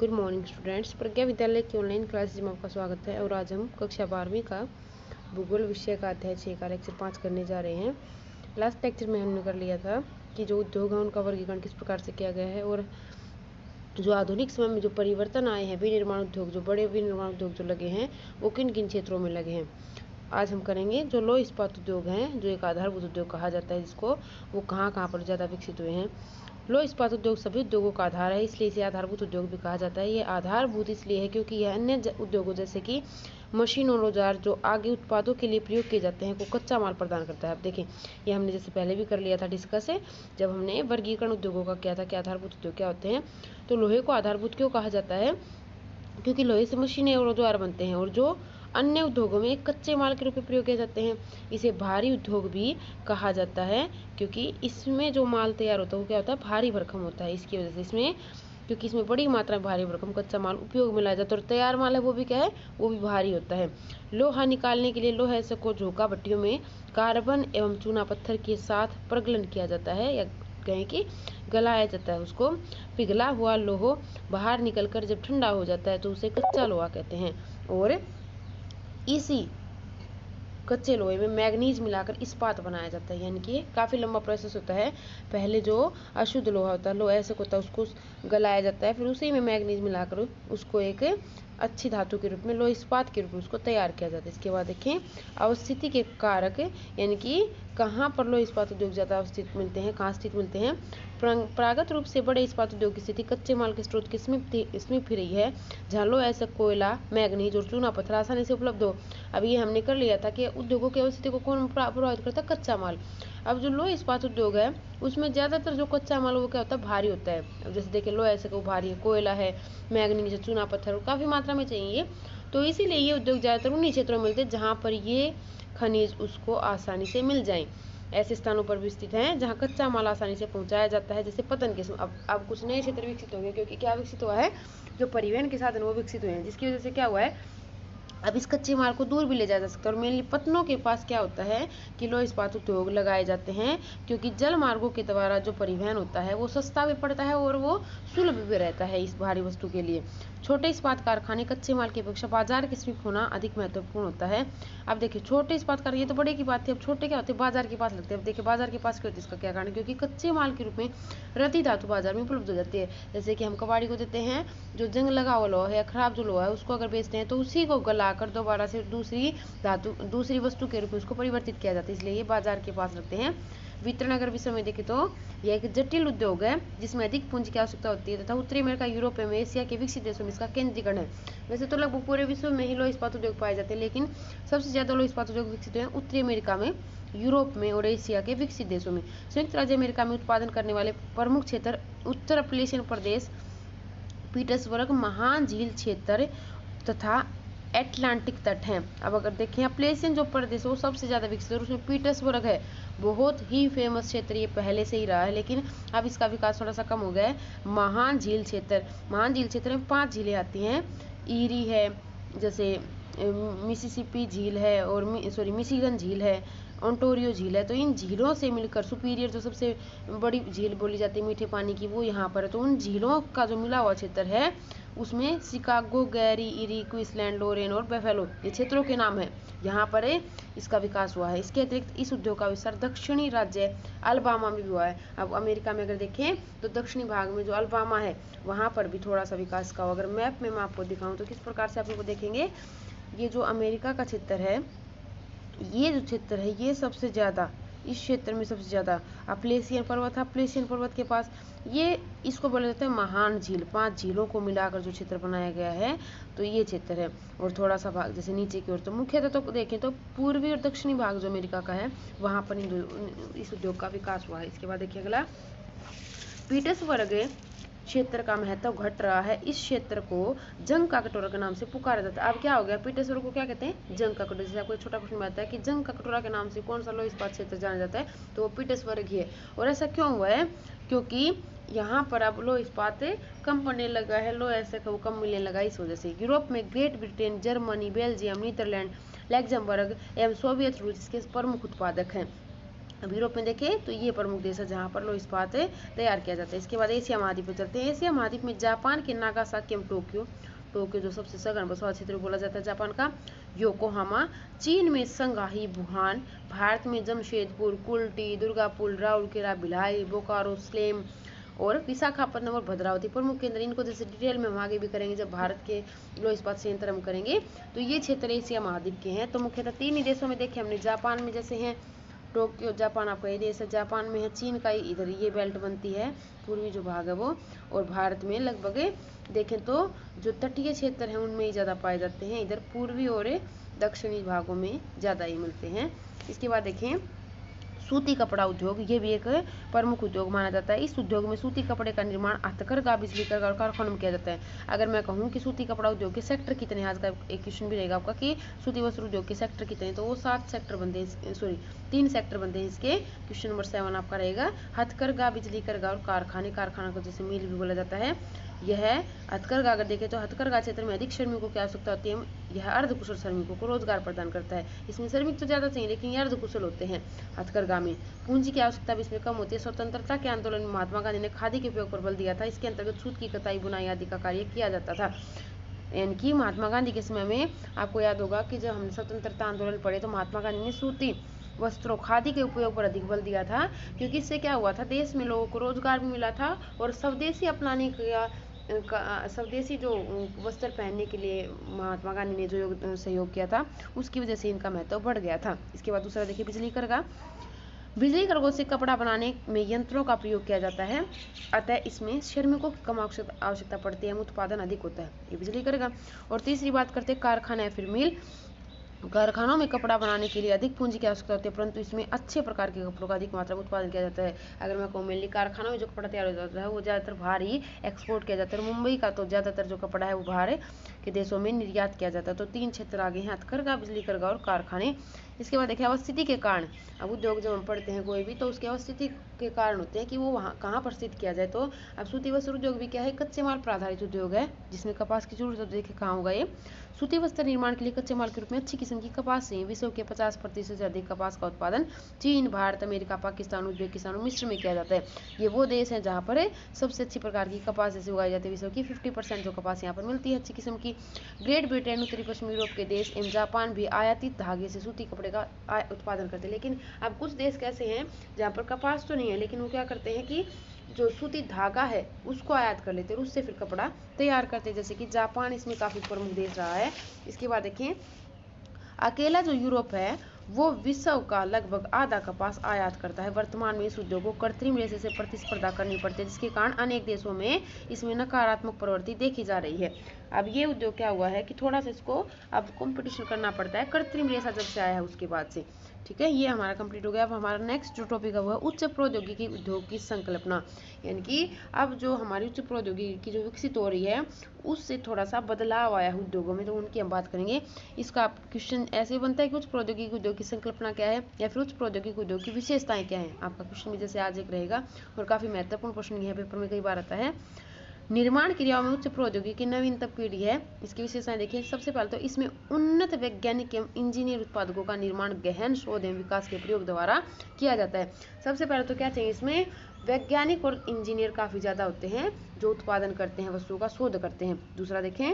Good morning students. प्रज्ञा विद्यालय की online classes में आपका स्वागत है। और आज हम कक्षा 12वीं का भूगोल विषय का अध्याय 6 का लेक्चर 5 करने जा रहे हैं। लास्ट लेक्चर में हमने कर लिया था कि जो उद्योग है उनका वर्गीकरण किस प्रकार से किया गया है और जो आधुनिक समय में जो परिवर्तन आए हैं विनिर्माण उद्योग, जो बड़े विनिर्माण उद्योग जो लगे हैं वो किन किन क्षेत्रों में लगे हैं। आज हम करेंगे जो लौह इस्पात उद्योग हैं, जो एक आधारभूत उद्योग कहा जाता है जिसको, वो कहाँ कहाँ पर ज़्यादा विकसित हुए हैं। लौह इस्पात उद्योग सभी उद्योगों का आधार है, इसलिए इसे आधारभूत उद्योग भी कहा जाता है। ये आधारभूत इसलिए है क्योंकि यह अन्य उद्योगों जैसे कि मशीन और औजार जो आगे उत्पादों के लिए प्रयोग किए जाते हैं को कच्चा माल प्रदान करता है। अब देखें, ये हमने जैसे पहले भी कर लिया था डिस्कस है जब हमने वर्गीकरण उद्योगों का किया था कि आधारभूत उद्योग क्या होते हैं। तो लोहे को आधारभूत क्यों कहा जाता है? क्योंकि लोहे से मशीनें और औजार बनते हैं और जो अन्य उद्योगों में कच्चे माल के रूप में प्रयोग किए जाते हैं। इसे भारी उद्योग भी कहा जाता है क्योंकि इसमें जो माल तैयार होता है वो क्या होता है, भारी भरकम होता है। इसकी वजह से इसमें, क्योंकि इसमें बड़ी मात्रा में भारी भरकम कच्चा माल उपयोग में लाया जाता है और तैयार माल है वो भी क्या है, वो भी भारी होता है। लोहा निकालने के लिए लोहे से को झोंका भट्टियों में कार्बन एवं चूना पत्थर के साथ प्रगलन किया जाता है या कहें कि गलाया जाता है। उसको पिघला हुआ लोहा बाहर निकलकर जब ठंडा हो जाता है तो उसे कच्चा लोहा कहते हैं। और इसी कच्चे लोहे में मैग्नीज मिलाकर इस्पात बनाया जाता है, यानी कि काफ़ी लंबा प्रोसेस होता है। पहले जो अशुद्ध लोहा होता है, लोहा ऐसे होता है, उसको गलाया जाता है, फिर उसी में मैग्नीज मिलाकर उसको एक अच्छी धातु के रूप में लोह इस्पात के रूप में उसको तैयार किया जाता है। इसके बाद देखें अवस्थिति के कारक, यानी कि कहाँ पर लोह इस्पात उद्योग ज़्यादा अवस्थित मिलते हैं, कहाँ स्थित मिलते हैं। प्रागत रूप से बड़े इस्पात उद्योग की स्थिति कच्चे माल के स्रोत इसमें फिर रही है जहाँ लोह ऐसा कोयला, मैग्नीज और चूना पत्थर आसानी से उपलब्ध हो। अब ये हमने कर लिया था कि उद्योगों की अवस्थिति को कौन प्रभावित करता है, कच्चा माल। अब जो लोह इस्पात उद्योग है उसमें ज़्यादातर जो कच्चा माल वो क्या होता है, भारी होता है। अब जैसे देखिए लोह ऐसे को भारी है, कोयला है, मैग्नीज, चूना पत्थर काफ़ी मात्रा में चाहिए। तो इसीलिए ये उद्योग ज़्यादातर उन्हीं क्षेत्रों में मिलते हैं जहाँ पर ये खनिज उसको आसानी से मिल जाए। ऐसे स्थानों पर भी स्थित हैं जहाँ कच्चा माल आसानी से पहुँचाया जाता है, जैसे पतन के समय। अब कुछ नए क्षेत्र विकसित होंगे क्योंकि क्या विकसित हुआ है, जो परिवहन के साधन वो विकसित हुए हैं, जिसकी वजह से क्या हुआ है, अब इस कच्चे माल को दूर भी ले जाया जा सकता है। और मेनली पत्तनों के पास क्या होता है कि लोह इस्पात उद्योग लगाए जाते हैं क्योंकि जल मार्गों के द्वारा जो परिवहन होता है वो सस्ता भी पड़ता है और वो सुलभ भी रहता है इस भारी वस्तु के लिए। छोटे इस्पात कारखाने कच्चे माल की अपेक्षा बाजार के समीप होना अधिक महत्वपूर्ण होता है। अब देखिए छोटे इस्पात कारखाने, ये तो बड़े की बात थी, अब छोटे क्या होते हैं, बाजार के पास लगते हैं। अब देखिए बाजार के पास क्यों होती है, इसका क्या कारण, क्योंकि कच्चे माल के रूप में रद्दी धातु बाजार में उपलब्ध हो जाती है। जैसे कि हम कबाड़ी को देते हैं जो जंग लगा हुआ लोहा है या खराब जो लोहा है उसको अगर बेचते हैं तो उसी को गलाकर दोबारा से दूसरी वस्तु के रूप में उसको परिवर्तित किया जाता है, इसलिए ये बाजार के पास रखते हैं। वितरण अगर विषय में देखें तो यह एक जटिल उद्योग है जिसमें अधिक पूंजी की आवश्यकता होती है तथा उत्तरी अमेरिका, यूरोप एवं एशिया के विकसित देशों में इसका केंद्रीकरण है। वैसे तो लगभग पूरे विश्व में ही लोह इस्पात उद्योग पाए जाते हैं, लेकिन सबसे ज़्यादा लोह इस्पात उद्योग विकसित हुए हैं उत्तरी अमेरिका में, यूरोप में और एशिया के विकसित देशों में। संयुक्त राज्य अमेरिका में उत्पादन करने वाले प्रमुख क्षेत्र उत्तर अप्लेशियन प्रदेश, पीटर्सबर्ग महान झील क्षेत्र तथा एटलांटिक तट हैं। अब अगर देखें अप्लेशियन जो प्रदेश है वो सबसे ज़्यादा विकसित है और उसमें पीटर्सबर्ग है, बहुत ही फेमस क्षेत्र, ये पहले से ही रहा है लेकिन अब इसका विकास थोड़ा सा कम हो गया है। महान झील क्षेत्र में 5 झीलें आती हैं। ईरी है, जैसे मिसिसिपी झील है और मिशिगन झील है, ओंटारियो झील है। तो इन झीलों से मिलकर सुपीरियर जो सबसे बड़ी झील बोली जाती है मीठे पानी की, वो यहाँ पर है। तो उन झीलों का जो मिला हुआ क्षेत्र है उसमें शिकागो, गैरी, इरी, क्वींसलैंड, लोरेन और बेफेलो ये क्षेत्रों के नाम है, यहाँ पर इसका विकास हुआ है। इसके अतिरिक्त इस उद्योग का विस्तार दक्षिणी राज्य अलबामा में भी हुआ है। अब अमेरिका में अगर देखें तो दक्षिणी भाग में जो अलबामा है वहाँ पर भी थोड़ा सा विकास का। अगर मैप में मैं आपको दिखाऊँ तो किस प्रकार से आप लोग देखेंगे, ये जो अमेरिका का क्षेत्र है, ये जो क्षेत्र है ये सबसे ज़्यादा, इस क्षेत्र में सबसे ज़्यादा अप्लेशियन पर्वत है। अप्लेशियन पर्वत के पास ये इसको बोला जाता है महान झील, 5 झीलों को मिलाकर जो क्षेत्र बनाया गया है तो ये क्षेत्र है। और थोड़ा सा भाग जैसे नीचे की ओर, तो मुख्यतः तो देखें तो पूर्वी और दक्षिणी भाग जो अमेरिका का है वहाँ पर इस उद्योग का विकास हुआ है। इसके बाद देखिए अगला, पीटर्सबर्ग क्षेत्र का महत्व घट रहा है। इस क्षेत्र को जंग का कटोरा के नाम से पुकारा जाता है। अब क्या हो गया, पीटर्सबर्ग को क्या कहते हैं, जंग का कटोरा। जैसे आपको एक छोटा क्वेश्चन में आता है कि जंग का कटोरा के नाम से कौन सा लोह इस्पात क्षेत्र जाना जाता है, तो वो पीटर्सबर्ग ही है। और ऐसा क्यों हुआ है, क्योंकि यहाँ पर अब लोह इस्पात कम पड़ने लगा है, लोह ऐसे को कम मिलने लगा, इस वजह से। यूरोप में Great Britain, Germany, Belgium, Netherlands, Luxembourg एवं सोवियत रूस इसके प्रमुख उत्पादक हैं। अब यूरोप में देखें तो ये प्रमुख देश है जहाँ पर लौह इस्पात तैयार किया जाता है। इसके बाद एशिया महाद्वीप में चलते हैं। एशिया महाद्वीप में जापान के नागासाकी एवं टोक्यो जो सबसे सघन बसुआ क्षेत्र बोला जाता है जापान का, योकोहामा, चीन में संगाई, वुहान, भारत में जमशेदपुर, कुल्टी, दुर्गापुर, राउरकेला, भिलाई, बोकारो, स्लेम और विशाखापट्टनम और भद्रावती प्रमुख केंद्र। इनको जैसे डिटेल में हम आगे भी करेंगे जब भारत के लौह इस्पात संयंत्र हम करेंगे। तो ये क्षेत्र एशिया महाद्वीप के हैं। तो मुख्यतः 3 ही देशों में देखे हमने, जापान में जैसे हैं टोक्यो, जापान आपका ये देश है, जापान में है, चीन का इधर ये बेल्ट बनती है पूर्वी जो भाग है वो, और भारत में लगभग देखें तो जो तटीय क्षेत्र हैं उनमें ही ज़्यादा पाए जाते हैं, इधर पूर्वी और दक्षिणी भागों में ज़्यादा ही मिलते हैं। इसके बाद देखें सूती कपड़ा उद्योग, ये भी एक प्रमुख उद्योग माना जाता है। इस उद्योग में सूती कपड़े का निर्माण हथकरघा, बिजली करघा और कारखानों में किया जाता है। अगर मैं कहूँ कि सूती कपड़ा उद्योग के सेक्टर कितने हैं, आज का एक क्वेश्चन भी रहेगा आपका कि सूती वस्त्र उद्योग के सेक्टर कितने हैं, तो वो 7 सेक्टर बनते हैं, सॉरी 3 सेक्टर बनते हैं इसके। क्वेश्चन नंबर 7 आपका रहेगा हथकरघा, बिजली करघा और कारखाने। कारखाना को जैसे मिल भी बोला जाता है। यह हथकरघा अगर देखें तो हथकरघा क्षेत्र में अधिक श्रमिकों की आवश्यकता होती है। यह अर्धकुशल श्रमिकों को रोजगार प्रदान करता है। इसमें श्रमिक तो ज्यादा चाहिए लेकिन ये अर्धकुशल होते हैं हथकरघा में। पूंजी की आवश्यकता भी इसमें कम होती है। स्वतंत्रता के आंदोलन में महात्मा गांधी ने खादी के उपयोग पर बल दिया था। इसके अंतर्गत सूत की कताई, बुनाई आदि का कार्य किया जाता था। यानी कि महात्मा गांधी के समय में आपको याद होगा कि जब हमने स्वतंत्रता आंदोलन पढ़े तो महात्मा गांधी ने सूती वस्त्रों, खादी के उपयोग पर अधिक बल दिया था, क्योंकि इससे क्या हुआ था, देश में लोगों को रोजगार भी मिला था और स्वदेशी अपनाने का स्वदेशी जो वस्त्र पहनने के लिए महात्मा गांधी ने जो सहयोग किया था उसकी वजह से इनका महत्व बढ़ गया था। इसके बाद दूसरा देखिए बिजली करघा। बिजली करघों से कपड़ा बनाने में यंत्रों का प्रयोग किया जाता है, अतः इसमें श्रमिकों की कम आवश्यकता पड़ती है, उत्पादन अधिक होता है, ये बिजली करघा। और तीसरी बात करते हैं कारखाना या फिर मिल। कारखानों में कपड़ा बनाने के लिए अधिक पूंजी की आवश्यकता होती है, परंतु इसमें अच्छे प्रकार के कपड़ों का अधिक मात्रा में उत्पादन किया जाता है। अगर मैं कहूँ मेनली कारखानों में जो कपड़ा तैयार हो जाता है वो ज़्यादातर बाहर ही एक्सपोर्ट किया जाता है। मुंबई का तो ज़्यादातर जो कपड़ा है वो बाहर के देशों में निर्यात किया जाता है। तो 3 क्षेत्र आगे हैं, हथकरघा, बिजली करघा और कारखाने। इसके बाद देखिए अवस्थिति के कारण। अब उद्योग जब हम पढ़ते हैं कोई भी तो उसकी अवस्थिति के कारण होते हैं कि वो वहाँ कहाँ पर स्थित किया जाए। तो अब सूती वस्त्र उद्योग भी क्या है, कच्चे माल पर आधारित उद्योग है जिसमें कपास की जरूरत होती है। देखिए कहाँ होगा ये, सूती वस्त्र निर्माण के लिए कच्चे माल के रूप में अच्छी किस्म की कपास से विश्व के 50% से अधिक कपास का उत्पादन चीन, भारत, अमेरिका, पाकिस्तान, उज्बेकिस्तान और मिस्र में किया जाता है। ये वो देश है जहाँ पर सबसे अच्छी प्रकार की कपास जैसे उगाई जाती है। विश्व की 50% जो कपास यहाँ पर मिलती है अच्छी किस्म की। ग्रेट ब्रिटेन, उत्तरी पश्चिमी यूरोप के देश एवं जापान भी आयातित धागे से सूती कपड़े का उत्पादन करते हैं। लेकिन अब कुछ देश कैसे हैं जहाँ पर कपास तो नहीं है लेकिन वो क्या करते हैं कि जो सूती धागा है उसको आयात कर लेते हैं और उससे फिर कपड़ा तैयार करते हैं, जैसे कि जापान इसमें काफी प्रमुख देश रहा है। इसके बाद देखें अकेला जो यूरोप है वो विश्व का लगभग आधा कपास आयात करता है। वर्तमान में इस उद्योग को कृत्रिम रेशे से प्रतिस्पर्धा करनी पड़ती है, जिसके कारण अनेक देशों में इसमें नकारात्मक प्रवृत्ति देखी जा रही है। अब ये उद्योग क्या हुआ है कि थोड़ा सा इसको अब कंपटीशन करना पड़ता है कृत्रिम रेशा जब से आया है उसके बाद से। ठीक है, ये हमारा कंप्लीट हो गया। अब हमारा नेक्स्ट जो टॉपिक है वो है उच्च प्रौद्योगिकी उद्योग की संकल्पना। यानी कि अब जो हमारी उच्च प्रौद्योगिकी जो विकसित हो रही है उससे थोड़ा सा बदलाव आया है उद्योगों में, तो उनकी हम बात करेंगे। इसका क्वेश्चन ऐसे बनता है कि उच्च प्रौद्योगिकी उद्योग की संकल्पना क्या है या फिर उच्च प्रौद्योगिकी उद्योग की विशेषताएं क्या है। आपका क्वेश्चन भी जैसे आज एक रहेगा और काफी महत्वपूर्ण क्वेश्चन यह पेपर में कई बार आता है। निर्माण क्रियाओं में उच्च प्रौद्योगिकी की नवीनतम पीढ़ी है। इसकी विशेषताएं देखिए, सबसे पहले तो इसमें उन्नत वैज्ञानिक एवं इंजीनियर उत्पादकों का निर्माण गहन शोध एवं विकास के प्रयोग द्वारा किया जाता है। सबसे पहले तो क्या चाहिए, इसमें वैज्ञानिक और इंजीनियर काफी ज्यादा होते हैं जो उत्पादन करते हैं, वस्तुओं का शोध करते हैं। दूसरा देखें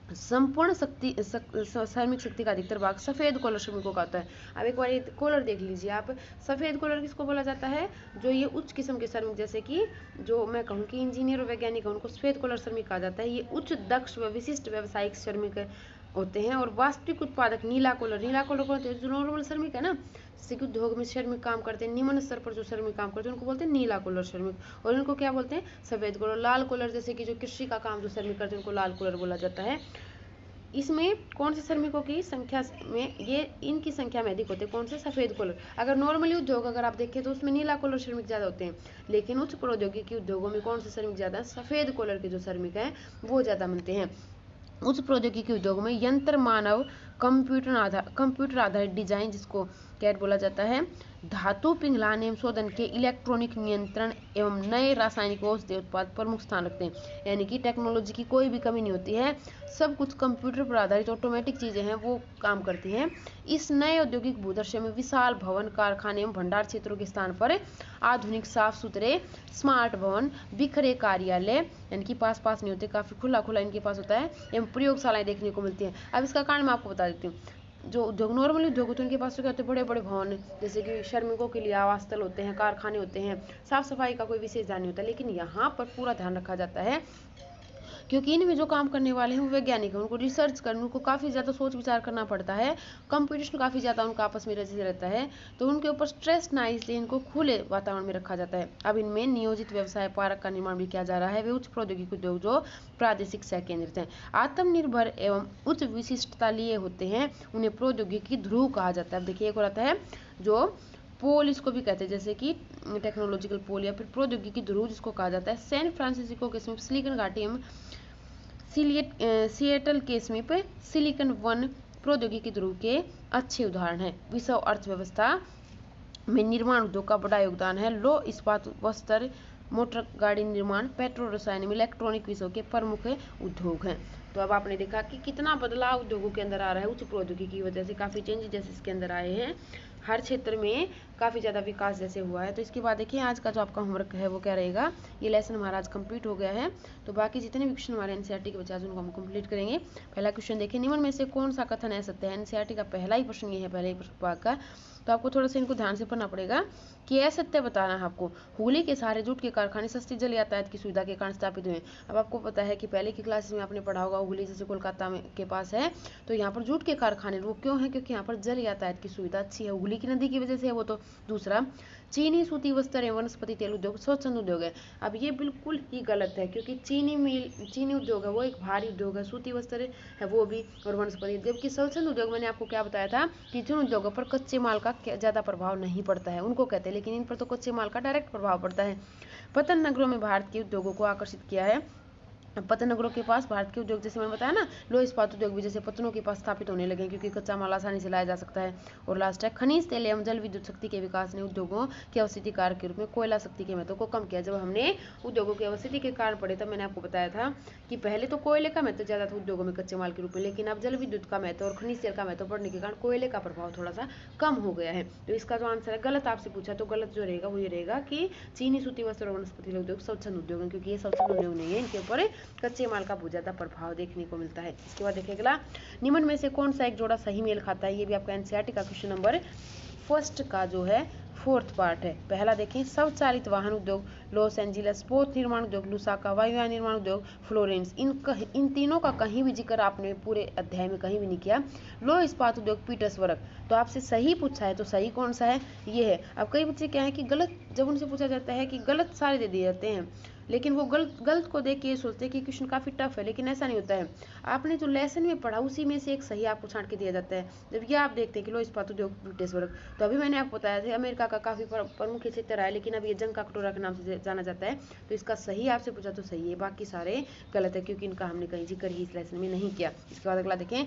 संपूर्ण शक्ति श्रमिक शक्ति का अधिकतर भाग सफेद कॉलर श्रमिकों का होता है। अब एक बार कॉलर देख लीजिए आप, सफेद कॉलर किसको बोला जाता है, जो ये उच्च किस्म के श्रमिक जैसे कि जो मैं कहूँ कि इंजीनियर और वैज्ञानिक है उनको सफेद कॉलर श्रमिक कहा जाता है। ये उच्च दक्ष व विशिष्ट व्यावसायिक श्रमिक होते हैं। और वास्तविक उत्पादक नीला कॉलर कौन होते हैं, जो नॉर्मल श्रमिक है ना, जैसे कि उद्योग में श्रमिक काम करते हैं, निम्न स्तर पर जो श्रमिक काम करते हैं उनको बोलते हैं नीला कॉलर श्रमिक। और इनको क्या बोलते हैं, सफेद कॉलर। लाल कॉलर जैसे कि जो कृषि का काम जो श्रमिक करते हैं उनको लाल कॉलर बोला जाता है। इसमें कौन से श्रमिकों की संख्या में ये इनकी संख्या में अधिक होते हैं, कौन से, सफेद कॉलर। अगर नॉर्मली उद्योग अगर आप देखें तो उसमें नीला कॉलर श्रमिक ज्यादा होते हैं, लेकिन उच्च प्रौद्योगिकी उद्योगों में कौन से श्रमिक ज्यादा है, सफेद कॉलर के जो श्रमिक हैं वो ज्यादा मिलते हैं। उच्च प्रौद्योगिकी उद्योग में यंत्र मानव कंप्यूटर आधारित डिजाइन, जिसको कैड बोला जाता है, धातु पिघलान एवं शोधन के इलेक्ट्रॉनिक नियंत्रण एवं नए रासायनिक औषधि उत्पाद प्रमुख स्थान रखते हैं। यानी कि टेक्नोलॉजी की कोई भी कमी नहीं होती है, सब कुछ कंप्यूटर पर आधारित ऑटोमेटिक चीजें हैं वो काम करती हैं। इस नए औद्योगिक भूदृश्य में विशाल भवन, कारखाने एवं भंडार क्षेत्रों के स्थान पर आधुनिक साफ सुथरे स्मार्ट भवन, बिखरे कार्यालय, यानी कि पास पास नहीं होते, काफी खुला खुला इनके पास होता है, एवं प्रयोगशालाएं देखने को मिलती हैं। अब इसका कारण मैं आपको बता देती हूँ। जो उद्योग नॉर्मली उद्योग होते हैं उनके पास तो क्या होते हैं, बड़े बड़े भवन, जैसे कि श्रमिकों के लिए आवास स्थल होते हैं, कारखाने होते हैं, साफ सफाई का कोई विशेष ध्यान नहीं होता। लेकिन यहाँ पर पूरा ध्यान रखा जाता है, क्योंकि इनमें जो काम करने वाले हैं वो वैज्ञानिक हैं, उनको रिसर्च करने, उनको काफ़ी ज़्यादा सोच विचार करना पड़ता है, कंपटीशन काफ़ी ज़्यादा उनका आपस में रहता है, तो उनके ऊपर स्ट्रेस ना, इसलिए इनको खुले वातावरण में रखा जाता है। अब इनमें नियोजित व्यवसाय पार्क का निर्माण भी किया जा रहा है, वे उच्च प्रौद्योगिकी उद्योग जो प्रादेशिक सह केंद्रित हैं, आत्मनिर्भर एवं उच्च विशिष्टता लिए होते हैं, उन्हें प्रौद्योगिकी ध्रुव कहा जाता है। अब देखिए, एक और आता है जो पोल, इसको भी कहते हैं, जैसे कि टेक्नोलॉजिकल पोल या फिर प्रौद्योगिकी ध्रुव जिसको कहा जाता है। सैन फ्रांसिस्को के समीप सिलिकन घाटी एवं सिएटल के समीप सिलिकन वन प्रौद्योगिकी ध्रुव के अच्छे उदाहरण हैं। विश्व अर्थव्यवस्था में निर्माण उद्योग का बड़ा योगदान है। लो इस्पात, वस्त्र, मोटर गाड़ी निर्माण, पेट्रो रसायन, इलेक्ट्रॉनिक विश्व के प्रमुख उद्योग हैं। तो अब आपने देखा कि कितना बदलाव उद्योगों के अंदर आ रहा है, उच्च प्रौद्योगिकी की वजह से काफ़ी चेंज जैसे इसके अंदर आए हैं, हर क्षेत्र में काफ़ी ज़्यादा विकास जैसे हुआ है। तो इसके बाद देखिए आज का जो आपका होमवर्क है वो क्या रहेगा, ये लेसन हमारा आज कंप्लीट हो गया है। तो बाकी जितने भी क्वेश्चन हमारे एनसीईआरटी के बच्चे आज उनको हम कंप्लीट करेंगे। पहला क्वेश्चन देखिए, निम्न में से कौन सा कथन है सत्य है। एनसीईआरटी का पहला ही प्रश्न ये है, पहले ही भाग का, तो आपको थोड़ा सा इनको ध्यान से पढ़ना पड़ेगा कि असत्य बताना है आपको। होली के सहारे जूट के कारखाने सस्ती जल यातायात की सुविधा के कारण स्थापित हुए। अब आपको पता है कि पहले की क्लासेस में आपने पढ़ा होगा, होली जैसे कोलकाता में के पास है, तो यहाँ पर जूट के कारखाने वो क्यों है, क्योंकि यहाँ पर जल यातायात की सुविधा अच्छी है, होली की नदी की वजह से है वो। तो दूसरा, चीनी सूती वस्त्र एवं वनस्पति तेल उद्योग स्वच्छंद उद्योग है। अब ये बिल्कुल ही गलत है, क्योंकि चीनी उद्योग है वो एक भारी उद्योग है, सूती वस्त्र है वो भी, और वनस्पति, जबकि स्वच्छंद उद्योग मैंने आपको क्या बताया था कि जिन उद्योगों पर कच्चे माल का ज़्यादा प्रभाव नहीं पड़ता है उनको कहते हैं, लेकिन इन पर तो कच्चे माल का डायरेक्ट प्रभाव पड़ता है। पतन नगरों में भारत के उद्योगों को आकर्षित किया है। पतन नगरों के पास भारत के उद्योग, जैसे मैंने बताया ना, लो इस्पात उद्योग भी जैसे पतनों के पास स्थापित होने लगे, क्योंकि कच्चा माल आसानी से लाया जा सकता है। और लास्ट है, खनिज तेल एवं जल विद्युत शक्ति के विकास ने उद्योगों के अवस्थिति कारक के रूप में कोयला शक्ति के महत्व को कम किया। जब हमने उद्योगों के अवस्थिति के कारण पढ़े तब मैंने आपको बताया था कि पहले तो कोयले का महत्व ज़्यादा था उद्योगों में कच्चे माल के रूप में, लेकिन अब जल विद्युत का महत्व और खनिज तेल का महत्व बढ़ने के कारण कोयले का प्रभाव थोड़ा सा कम हो गया है। तो इसका जो आंसर है, गलत आपसे पूछा तो गलत जो रहेगा वो ये रहेगा कि चीनी सूती वस्त्र और वनस्पति उद्योग स्वच्छंद उद्योग है, क्योंकि ये स्वच्छंद उद्योग नहीं है, इनके ऊपर कच्चे माल का ज्यादा प्रभाव देखने को मिलता है। इसके बाद देखिए अगला, निम्न में से कौन सा एक जोड़ा सही मेल खाता है। ये भी आपका एनसीईआरटी का क्वेश्चन नंबर फर्स्ट का जो है फोर्थ पार्ट है। पहला देखें, स्वचालित वाहन उद्योग लॉस एंजिलस, पोत निर्माण उद्योग लुसाका, वायुयान निर्माण उद्योग फ्लोरेंस। इन तीनों का कहीं भी जिक्र आपने पूरे अध्याय में कहीं भी नहीं किया। लो इस्पात उद्योग पीटर्सबर्ग। तो आपसे सही पूछा है, तो सही कौन सा है, ये है। अब कई बच्चे क्या है कि गलत, जब उनसे पूछा जाता है कि गलत सारे दे दिए जाते हैं, लेकिन वो गलत को देख के ये सोचते हैं कि क्वेश्चन काफ़ी टफ है, लेकिन ऐसा नहीं होता है। आपने जो लेसन में पढ़ा उसी में से एक सही आपको छांट के दिया जाता है। जब ये आप देखते हैं कि लो इस्पात उद्योग पीटर्सबर्ग, तो अभी मैंने आपको बताया था अमेरिका का काफ़ी प्रमुख क्षेत्र है, लेकिन अब ये जंग का कटोरा के नाम से जाना जाता है। तो इसका सही आपसे पूछा तो सही है, बाकी सारे गलत है, क्योंकि इनका हमने कहीं जिक्र ही इस लेसन में नहीं किया। इसके बाद अगला देखें,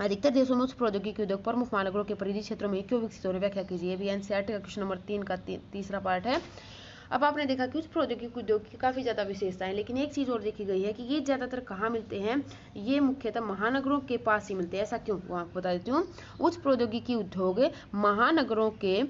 अधिकतर देशों में उच्च प्रौद्योगिकी उद्योग प्रमुख महानगरों के परिधि क्षेत्रों में क्यों विकसित हो रहे, व्याख्या कीजिए। भी एनसीईआरटी का क्वेश्चन नंबर 3 का तीसरा पार्ट है। अब आपने देखा कि उच्च प्रौद्योगिकी उद्योग की काफ़ी ज़्यादा विशेषताएं, लेकिन एक चीज़ और देखी गई है कि ये ज़्यादातर कहाँ मिलते हैं, ये मुख्यतः महानगरों के पास ही मिलते हैं। ऐसा क्यों, वो आपको बता देती हूँ। उच्च प्रौद्योगिकी उद्योग महानगरों के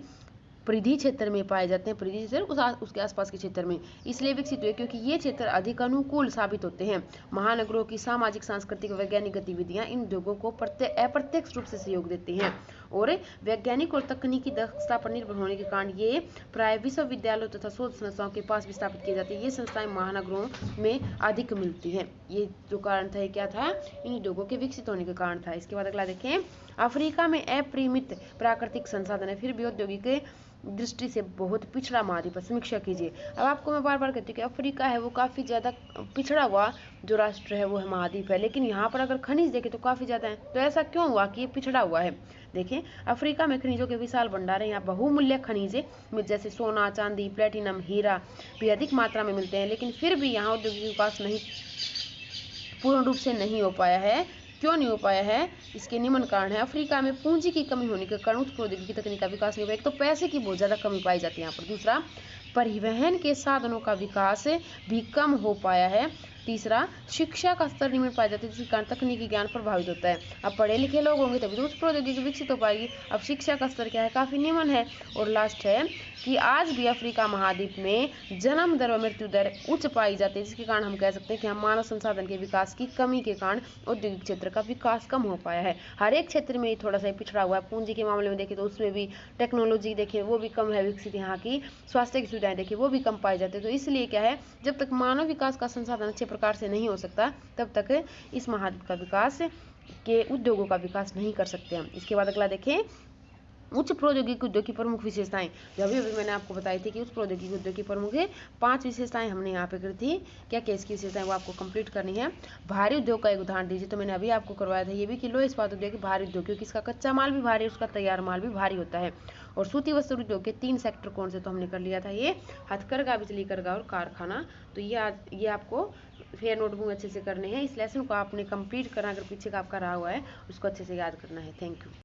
परिधि क्षेत्र में पाए जाते हैं, परिधि क्षेत्र उसके आसपास के क्षेत्र में इसलिए विकसित हुए क्योंकि ये क्षेत्र अधिक अनुकूल साबित होते हैं। महानगरों की सामाजिक, सांस्कृतिक, वैज्ञानिक गतिविधियां इन उद्योगों को अप्रत्यक्ष रूप से सहयोग देती हैं, और वैज्ञानिक और तकनीकी दक्षता पर निर्भर होने के कारण ये प्राय विश्वविद्यालयों तथा शोध संस्थाओं के पास भी स्थापित की जाती है। ये संस्थाएं महानगरों में अधिक मिलती हैं। ये जो कारण था, ये क्या था, इन उद्योगों के विकसित होने के कारण था। इसके बाद अगला देखें, अफ्रीका में अपरिमित प्राकृतिक संसाधन है, फिर भी औद्योगिक दृष्टि से बहुत पिछड़ा महाद्वीप है, समीक्षा कीजिए। अब आपको मैं बार बार कहती हूँ कि अफ्रीका है वो काफ़ी ज़्यादा पिछड़ा हुआ जो राष्ट्र है वो है, महाद्वीप है, लेकिन यहाँ पर अगर खनिज देखें तो काफ़ी ज़्यादा है। तो ऐसा क्यों हुआ कि ये पिछड़ा हुआ है। देखें, अफ्रीका में खनिजों के विशाल भंडार है, यहाँ बहुमूल्य खनिजे जैसे सोना, चांदी, प्लेटिनम, हीरा भी अधिक मात्रा में मिलते हैं, लेकिन फिर भी यहाँ औद्योगिक विकास नहीं पूर्ण रूप से नहीं हो पाया है। क्यों नहीं हो पाया है? इसके निम्न कारण है। अफ्रीका में पूंजी की कमी होने के कारण उच्च प्रौद्योगिकी तकनीक का विकास नहीं हो पाया। एक तो पैसे की बहुत ज़्यादा कमी पाई जाती है यहाँ पर। दूसरा, परिवहन के साधनों का विकास भी कम हो पाया है। तीसरा, शिक्षा का स्तर निम्न पाया जाता है, जिसके कारण तकनीकी ज्ञान प्रभावित होता है। अब पढ़े लिखे लोग होंगे तभी तो उच्च प्रौद्योगिकी विकसित हो पाएगी। अब शिक्षा का स्तर क्या है? काफ़ी निम्न है। और लास्ट है कि आज भी अफ्रीका महाद्वीप में जन्म दर और मृत्यु दर उच्च पाई जाती है, जिसके कारण हम कह सकते हैं कि हम मानव संसाधन के विकास की कमी के कारण औद्योगिक क्षेत्र का विकास कम हो पाया है। हर एक क्षेत्र में थोड़ा सा पिछड़ा हुआ है। पूंजी के मामले में देखें तो उसमें भी, टेक्नोलॉजी देखें वो भी कम है विकसित, यहाँ की स्वास्थ्य की सुविधाएं देखें वो भी कम पाई जाती है। तो इसलिए क्या है, जब तक मानव विकास का संसाधन अच्छे प्रकार से नहीं हो सकता तब तक इस महाद्वीप का विकास के उद्योगों का विकास नहीं कर सकते हम। इसके बाद अगला देखें, उच्च प्रौद्योगिकी उद्योग की प्रमुख विशेषताएं। जो अभी मैंने आपको बताई थी कि उच्च प्रौद्योगिकी उद्योग की प्रमुख 5 विशेषताएं हमने यहाँ पे करी थी। क्या क्या इसकी विशेषताएं वो आपको कंप्लीट करनी है। भारी उद्योग का एक उदाहरण दीजिए, तो मैंने अभी आपको करवाया था ये भी कि लोह इस्पात उद्योग भारी उद्योग, क्योंकि इसका कच्चा माल भी भारी है, उसका तैयार माल भी भारी होता है। और सूती वस्त्र उद्योग के 3 सेक्टर कौन से, तो हमने कर लिया था ये हथकरघा, बिजली करघा और कारखाना। तो ये आपको फेयर नोटबुक अच्छे से करने हैं। इस लेसन को आपने कंप्लीट करना, अगर पीछे का आपका रहा हुआ है उसको अच्छे से याद करना है। Thank you.